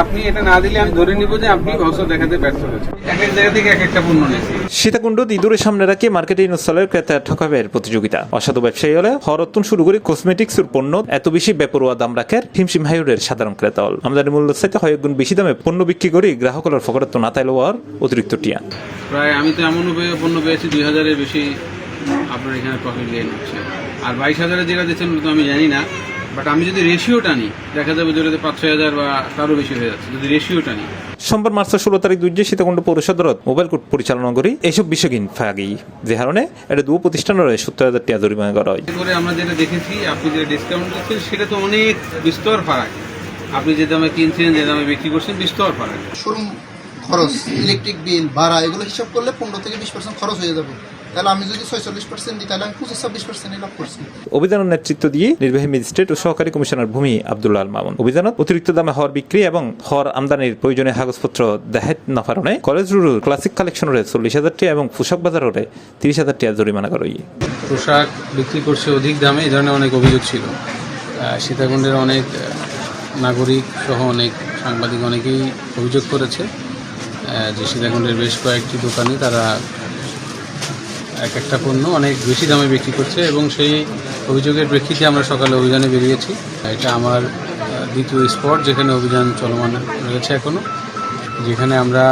আপনি এটা না দিলে আমি ধরে নিব যে আপনি ভাউচার দেখাতে ব্যর্থ হয়েছেন। এক এক জায়গা থেকে এক একটা পণ্য নিয়েছি। সীতাকুণ্ড ঈদের সামনে রাখে মার্কেটে ইনস্টলের ক্রেতা ঠকাবের প্রতিযোগিতা। অসাধু ব্যবসায়ী হলে হরত্তন শুরু করে কসমেটিক্সের পণ্য এত বেশি বেপরোয়া দাম রাখার হিমশিম হাইরের সাধারণ ক্রেতা হল। আমদানি মূল্য চাইতে হয় গুণ বেশি দামে পণ্য বিক্রি করে গ্রাহকের ফকরত্ব না তাইল হওয়ার অতিরিক্ত টিয়া। প্রায় আমি তো এমন পণ্য পেয়েছি 2000-এর বেশি আপনার এখানে প্রফিট গেইন হচ্ছে। আর 22,000-এর যেটা দিচ্ছেন তো আমি জানি না, বাট আমি যদি রেশিওটা নিই দেখা যাবে যেটাতে 5-6 হাজার বা তারও বেশি হয়ে যাচ্ছে যদি রেশিওটা নিই। সোমবার মার্চ 16 তারিখ দুইজে সীতাকুণ্ড পৌর সদরত মোবাইল কোর্ট পরিচালনা করি এইসব বিষয়হীন ফাগি, যে কারণে এটা দু প্রতিষ্ঠানের 70,000 টাকা জরিমানা করা হয়। করে আমরা যেটা দেখেছি আপনি যে ডিসকাউন্ট দিচ্ছেন সেটা তো অনেক বিস্তর ফারাক। আপনি যে দামে কিনছেন যে দামে বিক্রি করছেন বিস্তর ফারাক। শোরুম খরচ, ইলেকট্রিক বিল, ভাড়া এগুলো হিসাব করলে 15 থেকে 20% খরচ হয়ে যাবে। তাহলে আমি যদি 46% দিই তাহলে আমি 25-26% লাভ করছি। অভিযানের নেতৃত্ব দিয়ে নির্বাহী ম্যাজিস্ট্রেট ও সহকারী কমিশনার ভূমি আব্দুল্লাহ আল মামুন। অভিযানত অতিরিক্ত দামে হর বিক্রি এবং হর আমদানির প্রয়োজনীয় কাগজপত্র দেখাত না পারণে কলেজ রুল ক্লাসিক কালেকশনের 40,000 টাকা এবং পোশাক বাজারের 30,000 টাকা জরিমানা করা হয়। পোশাক বিক্রি করছে অধিক দামে, এই ধরনের অনেক অভিযোগ ছিল। সীতাকুণ্ডের অনেক নাগরিক সহ অনেক সাংবাদিক অনেকেই অভিযোগ করেছে যে সীতাকুণ্ডের বেশ কয়েকটি দোকানে তারা এক একটা পণ্য অনেক বেশি দামে বিক্রি করছে এবং সেই অভিযোগের প্রেক্ষিতে আমরা সকালে অভিযানে বেরিয়েছি। এটা আমার দ্বিতীয় স্পট যেখানে অভিযান চলমান রয়েছে এখনও, যেখানে আমরা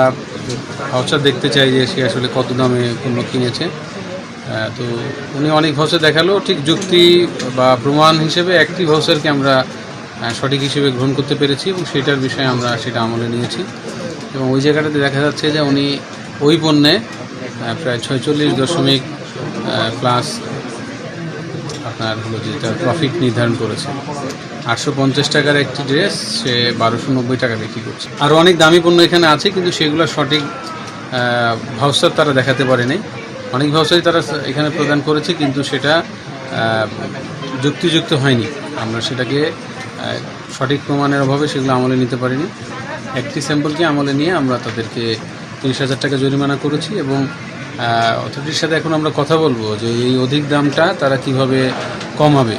ভাউচার দেখতে চাই যে সে আসলে কত দামে পণ্য কিনেছে। তো উনি অনেক ভাউচার দেখালো, ঠিক যুক্তি বা প্রমাণ হিসেবে একটি ভাউচারকে আমরা সঠিক হিসেবে গ্রহণ করতে পেরেছি এবং সেটার বিষয়ে আমরা সেটা আমলে নিয়েছি। এবং ওই জায়গাটাতে দেখা যাচ্ছে যে উনি ওই পণ্যে প্রায় 46 প্লাস আপনার হলো যে তার প্রফিট নির্ধারণ করেছে। 850 টাকার একটি ড্রেস সে 1290 টাকা বিক্রি করছে। আরও অনেক দামি পণ্য এখানে আছে কিন্তু সেগুলো সঠিক ভাউচার তারা দেখাতে পারেনি। অনেক ভাউচারই তারা এখানে প্রদান করেছে কিন্তু সেটা যুক্তিযুক্ত হয়নি। আমরা সেটাকে সঠিক প্রমাণের অভাবে সেগুলো আমলে নিতে পারিনি। একটি স্যাম্পলকে আমলে নিয়ে আমরা তাদেরকে 30,000 টাকা জরিমানা করেছি এবং অথরিটির সাথে এখন আমরা কথা বলবো যে এই অধিক দামটা তারা কিভাবে কমাবে।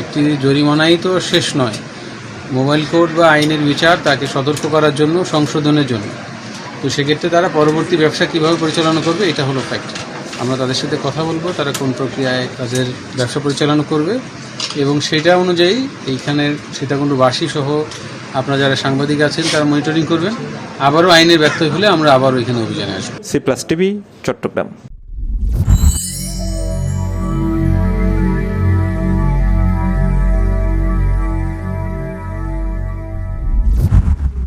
একটি জরিমানাই তো শেষ নয়, মোবাইল কোড বা আইনের বিচার তাকে সতর্ক করার জন্য, সংশোধনের জন্য। তো সেক্ষেত্রে তারা পরবর্তী ব্যবসা কিভাবে পরিচালনা করবে এটা হলো ফ্যাক্ট। আমরা তাদের সাথে কথা বলবো তারা কোন প্রক্রিয়ায় তাদের ব্যবসা পরিচালনা করবে এবং সেটা অনুযায়ী এইখানের সীতাকুণ্ডবাসী সহ আপনারা যারা সাংবাদিক আছেন তারা মনিটরিং করবেন। আবারও আইনের ব্যর্থ হলে আমরা আবারও এখানে অভিযানে আসবো। C+ TV, Chittagong.